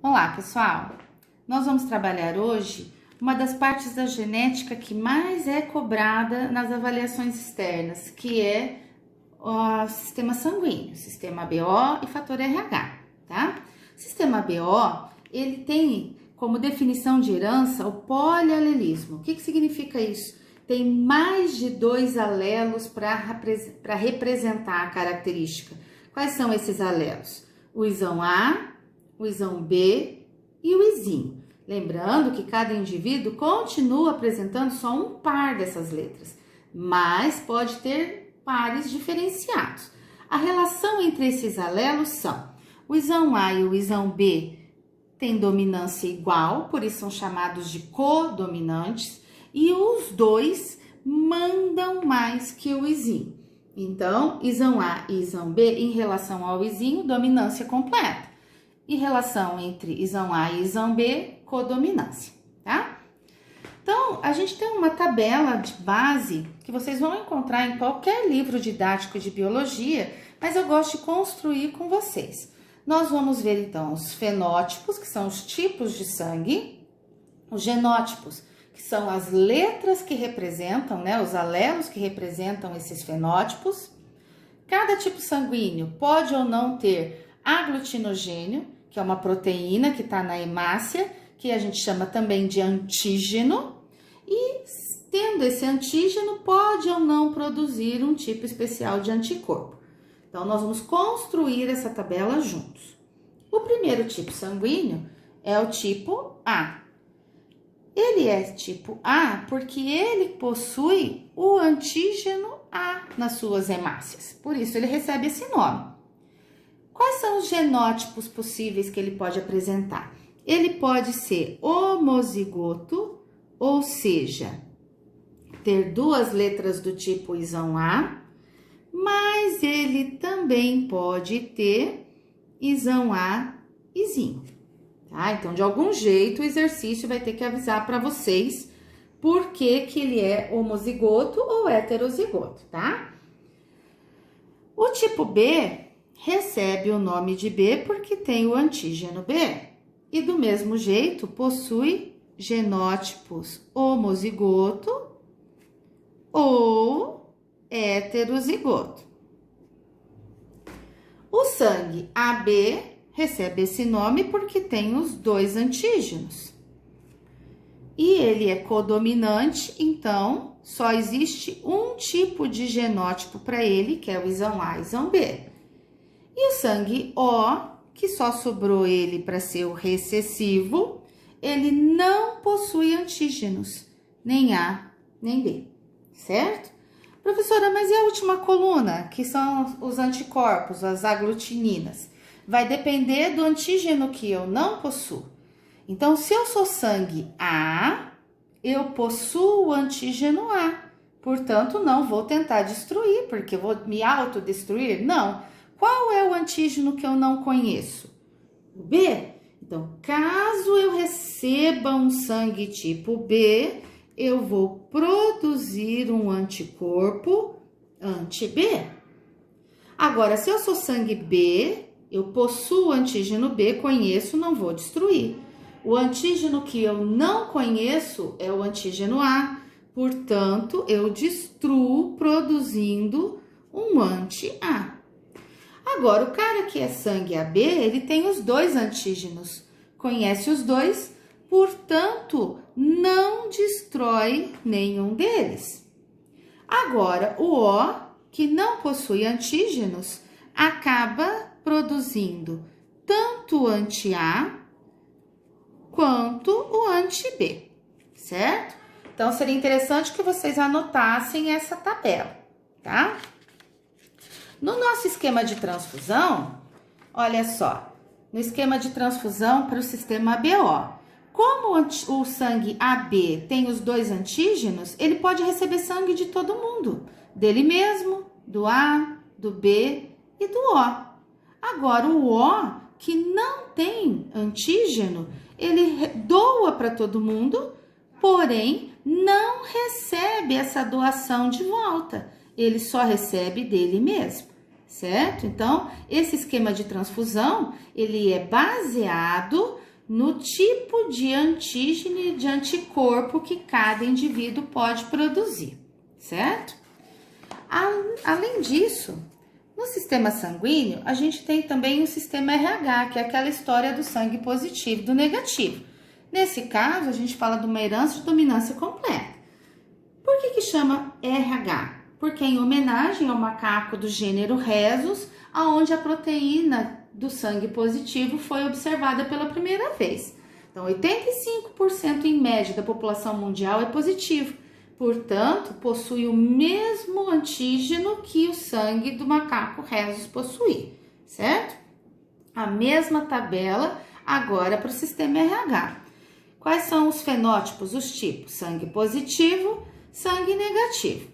Olá, pessoal! Nós vamos trabalhar hoje uma das partes da genética que mais é cobrada nas avaliações externas, que é o sistema sanguíneo, sistema BO e fator RH, tá? Sistema BO, ele tem como definição de herança o polialelismo. O que significa isso? Tem mais de 2 alelos para representar a característica. Quais são esses alelos? O isão A, o isão B e o izinho. Lembrando que cada indivíduo continua apresentando só um par dessas letras, mas pode ter pares diferenciados. A relação entre esses alelos são: o isão A e o isão B têm dominância igual, por isso são chamados de codominantes, e os dois mandam mais que o izinho. Então, isão A e isão B, em relação ao izinho, dominância completa. E relação entre isão A e isão B, codominância, tá? Então, a gente tem uma tabela de base que vocês vão encontrar em qualquer livro didático de biologia, mas eu gosto de construir com vocês. Nós vamos ver, então, os fenótipos, que são os tipos de sangue, os genótipos, que são as letras que representam, né, os alelos que representam esses fenótipos. Cada tipo sanguíneo pode ou não ter aglutinogênio, que é uma proteína que está na hemácia, que a gente chama também de antígeno, e tendo esse antígeno, pode ou não produzir um tipo especial de anticorpo. Então, nós vamos construir essa tabela juntos. O primeiro tipo sanguíneo é o tipo A. Ele é tipo A porque ele possui o antígeno A nas suas hemácias, por isso ele recebe esse nome. Quais são os genótipos possíveis que ele pode apresentar? Ele pode ser homozigoto, ou seja, ter 2 letras do tipo isão A, mas ele também pode ter isão A, izinho. Tá? Então, de algum jeito, o exercício vai ter que avisar para vocês por que ele é homozigoto ou heterozigoto, tá? O tipo B recebe o nome de B porque tem o antígeno B. E do mesmo jeito, possui genótipos homozigoto ou heterozigoto. O sangue AB recebe esse nome porque tem os 2 antígenos. E ele é codominante, então só existe um tipo de genótipo para ele, que é o isão A e isão B. E o sangue O, que só sobrou ele para ser o recessivo, ele não possui antígenos, nem A, nem B, certo? Professora, mas e a última coluna, que são os anticorpos, as aglutininas? Vai depender do antígeno que eu não possuo. Então, se eu sou sangue A, eu possuo o antígeno A. Portanto, não vou tentar destruir, porque vou me autodestruir? Não. Qual é o antígeno que eu não conheço? O B. Então, caso eu receba um sangue tipo B, eu vou produzir um anticorpo anti-B. Agora, se eu sou sangue B, eu possuo o antígeno B, conheço, não vou destruir. O antígeno que eu não conheço é o antígeno A, portanto, eu destruo produzindo um anti-A. Agora, o cara que é sangue AB, ele tem os 2 antígenos, conhece os 2, portanto, não destrói nenhum deles. Agora, o O, que não possui antígenos, acaba produzindo tanto o anti-A quanto o anti-B, certo? Então, seria interessante que vocês anotassem essa tabela, tá? No nosso esquema de transfusão, olha só, no esquema de transfusão para o sistema BO, como o sangue AB tem os 2 antígenos, ele pode receber sangue de todo mundo, dele mesmo, do A, do B e do O. Agora, o O, que não tem antígeno, ele doa para todo mundo, porém, não recebe essa doação de volta. Ele só recebe dele mesmo, certo? Então, esse esquema de transfusão, ele é baseado no tipo de antígeno e de anticorpo que cada indivíduo pode produzir, certo? Além disso, no sistema sanguíneo, a gente tem também o sistema RH, que é aquela história do sangue positivo e do negativo. Nesse caso, a gente fala de uma herança de dominância completa. Por que chama RH? Porque é em homenagem ao macaco do gênero Rhesus, onde a proteína do sangue positivo foi observada pela primeira vez. Então, 85% em média da população mundial é positivo. Portanto, possui o mesmo antígeno que o sangue do macaco Rhesus possui, certo? A mesma tabela agora para o sistema RH. Quais são os fenótipos, os tipos? Sangue positivo, sangue negativo.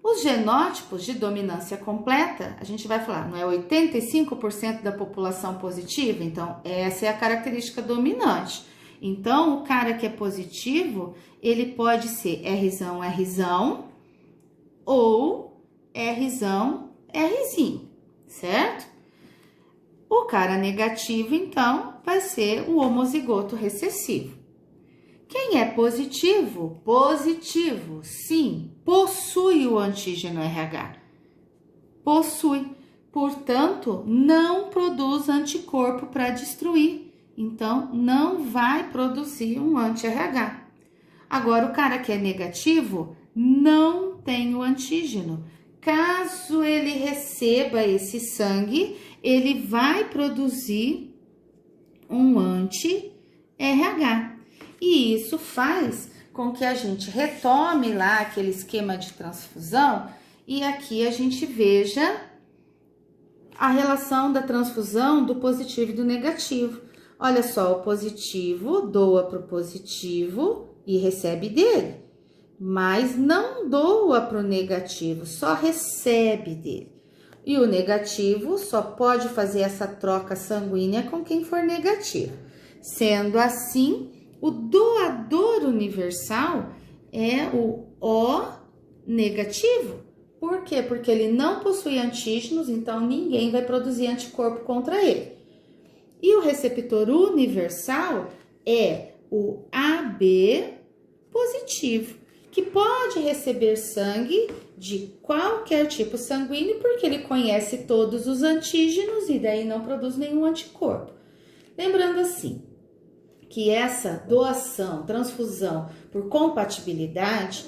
Os genótipos de dominância completa, a gente vai falar, não é 85% da população positiva? Então, essa é a característica dominante. Então, o cara que é positivo, ele pode ser Rzão, Rzão ou Rzão, Rzinho, certo? O cara negativo, então, vai ser o homozigoto recessivo. Quem é positivo? Positivo, sim, possui o antígeno RH. Possui, portanto, não produz anticorpo para destruir. Então, não vai produzir um anti-RH. Agora, o cara que é negativo não tem o antígeno. Caso ele receba esse sangue, ele vai produzir um anti-RH. E isso faz com que a gente retome lá aquele esquema de transfusão e aqui a gente veja a relação da transfusão do positivo e do negativo. Olha só, o positivo doa para o positivo e recebe dele, mas não doa para o negativo, só recebe dele. E o negativo só pode fazer essa troca sanguínea com quem for negativo. Sendo assim, o doador universal é o O negativo. Por quê? Porque ele não possui antígenos, então ninguém vai produzir anticorpo contra ele. E o receptor universal é o AB positivo, que pode receber sangue de qualquer tipo sanguíneo, porque ele conhece todos os antígenos e daí não produz nenhum anticorpo. Lembrando assim, que essa doação, transfusão por compatibilidade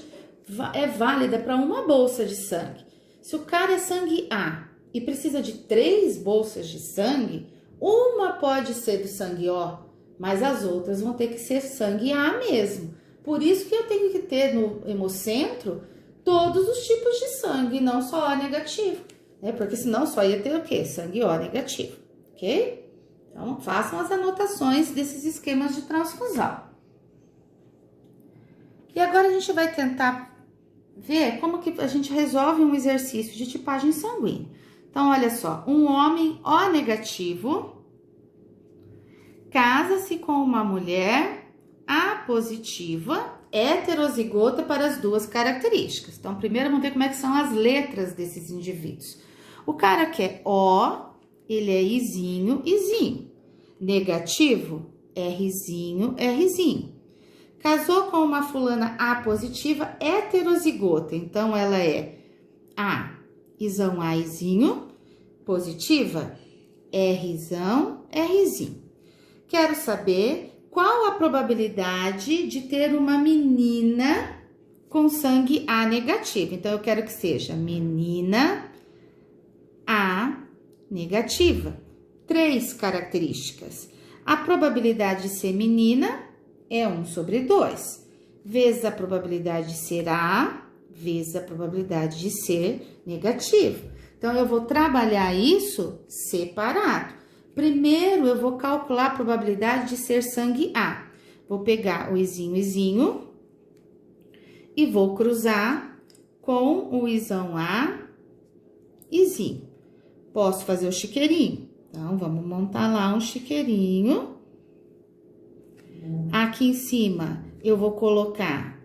é válida para uma bolsa de sangue. Se o cara é sangue A e precisa de 3 bolsas de sangue, uma pode ser do sangue O, mas as outras vão ter que ser sangue A mesmo. Por isso que eu tenho que ter no hemocentro todos os tipos de sangue, não só O negativo, né? Porque senão só ia ter o quê? Sangue O negativo, ok? Então, façam as anotações desses esquemas de transfusão. E agora a gente vai tentar ver como que a gente resolve um exercício de tipagem sanguínea. Então, olha só, um homem O negativo casa-se com uma mulher A positiva, heterozigota para as duas características. Então, primeiro vamos ver como é que são as letras desses indivíduos. O cara que é O, ele é Izinho, Izinho. Negativo, Rzinho, Rzinho. Casou com uma fulana A positiva, heterozigota. Então, ela é A, Izão, A, Izinho. Positiva, Rzão, Rzinho. Quero saber qual a probabilidade de ter uma menina com sangue A negativo. Então, eu quero que seja menina A negativa. 3 características. A probabilidade de ser menina é 1 sobre 2, vezes a probabilidade de ser A, vezes a probabilidade de ser negativo. Então, eu vou trabalhar isso separado. Primeiro, eu vou calcular a probabilidade de ser sangue A. Vou pegar o Izinho, Izinho e vou cruzar com o Izão A, Izinho. Posso fazer o chiqueirinho? Então, vamos montar lá um chiqueirinho. Aqui em cima, eu vou colocar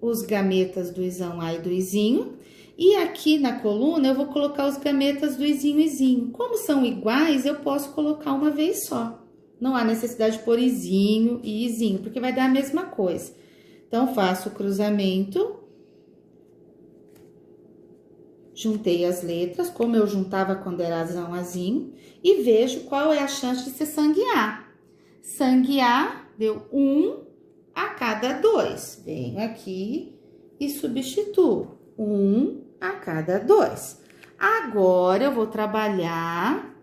os gametas do Izão A e do Izinho. E aqui na coluna, eu vou colocar os gametas do Izinho, Izinho. Como são iguais, eu posso colocar uma vez só, Não há necessidade de pôr izinho e izinho, porque vai dar a mesma coisa. Então, faço o cruzamento. Juntei as letras, como eu juntava quando era azão, azinho, e vejo qual é a chance de ser sangue A. Sangue A deu 1 a cada 2. Venho aqui e substituo 1 a cada 2. Agora, eu vou trabalhar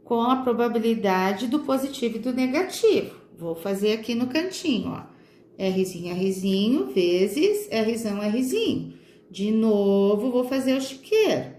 com a probabilidade do positivo e do negativo. Vou fazer aqui no cantinho, ó. Rzinho, Rzinho, vezes Rzão, Rzinho. De novo, vou fazer o chiqueiro.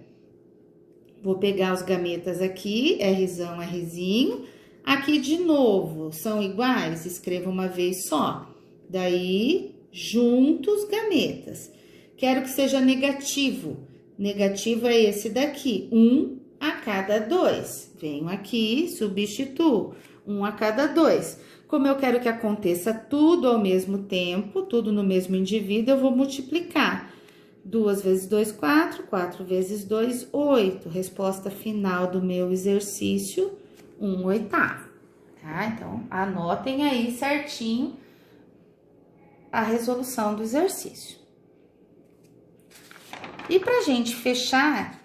Vou pegar os gametas aqui, Rzão, Rzinho. Aqui, de novo, são iguais? Escrevo uma vez só. Daí, junto os gametas. Quero que seja negativo. Negativo é esse daqui, 1 a cada 2. Venho aqui, substituo, 1 a cada 2. Como eu quero que aconteça tudo ao mesmo tempo, tudo no mesmo indivíduo, eu vou multiplicar. 2 vezes 2, 4. 4 vezes 2, 8. Resposta final do meu exercício, 1/8. Tá? Então, anotem aí certinho a resolução do exercício. E pra gente fechar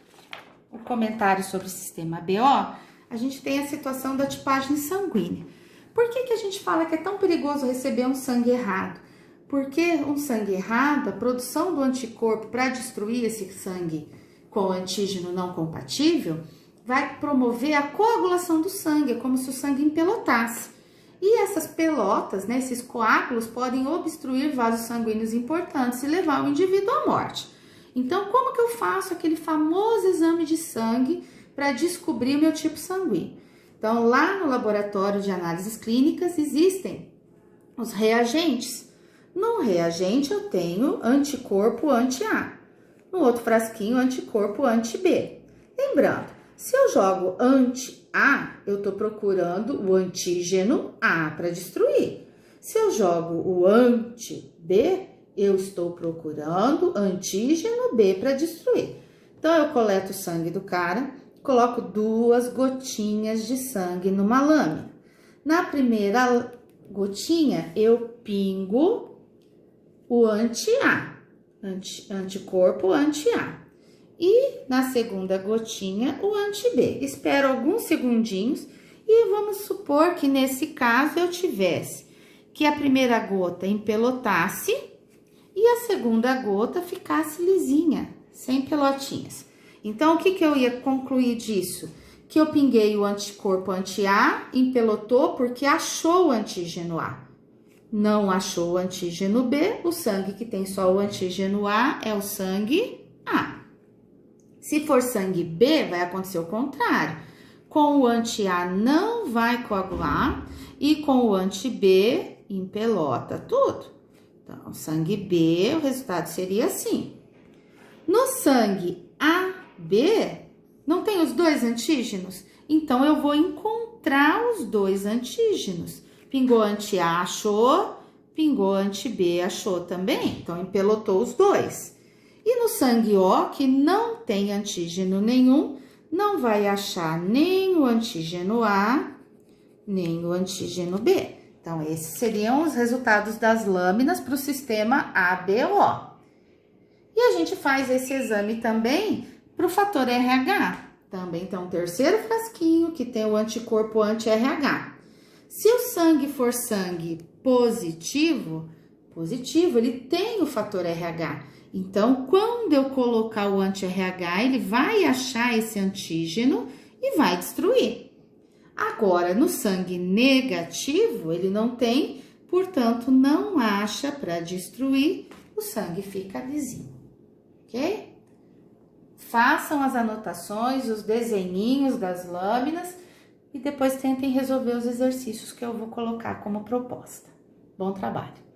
o comentário sobre o sistema BO, a gente tem a situação da tipagem sanguínea. Por que a gente fala que é tão perigoso receber um sangue errado? Porque um sangue errado, a produção do anticorpo para destruir esse sangue com antígeno não compatível, vai promover a coagulação do sangue, é como se o sangue empelotasse. E essas pelotas, né, esses coágulos, podem obstruir vasos sanguíneos importantes e levar o indivíduo à morte. Então, como que eu faço aquele famoso exame de sangue para descobrir o meu tipo sanguíneo? Então, lá no laboratório de análises clínicas existem os reagentes. No reagente eu tenho anticorpo anti-A. No outro frasquinho, anticorpo anti-B. Lembrando, se eu jogo anti-A, eu estou procurando o antígeno A para destruir. Se eu jogo o anti-B, eu estou procurando antígeno B para destruir. Então, eu coleto o sangue do cara, coloco 2 gotinhas de sangue numa lâmina. Na primeira gotinha, eu pingo o anti-A, anticorpo anti-A. E na segunda gotinha, o anti-B. Espero alguns segundinhos e vamos supor que nesse caso eu tivesse que a primeira gota empelotasse e a segunda gota ficasse lisinha, sem pelotinhas. Então, o que eu ia concluir disso? Que eu pinguei o anticorpo anti-A, empelotou porque achou o antígeno A. Não achou o antígeno B, o sangue que tem só o antígeno A é o sangue A. Se for sangue B, vai acontecer o contrário. Com o anti-A não vai coagular e com o anti-B empelota tudo. Então, sangue B, o resultado seria assim. No sangue AB, não tem os 2 antígenos? Então, eu vou encontrar os 2 antígenos. Pingou anti-A, achou. Pingou anti-B, achou também. Então, empelotou os 2. E no sangue O, que não tem antígeno nenhum, não vai achar nem o antígeno A, nem o antígeno B. Então, esses seriam os resultados das lâminas para o sistema ABO. E a gente faz esse exame também para o fator RH. Também tem um terceiro frasquinho que tem o anticorpo anti-RH. Se o sangue for sangue positivo, ele tem o fator RH. Então, quando eu colocar o anti-RH, ele vai achar esse antígeno e vai destruir. Agora, no sangue negativo, ele não tem, portanto, não acha para destruir, o sangue fica lisinho, ok? Façam as anotações, os desenhinhos das lâminas e depois tentem resolver os exercícios que eu vou colocar como proposta. Bom trabalho!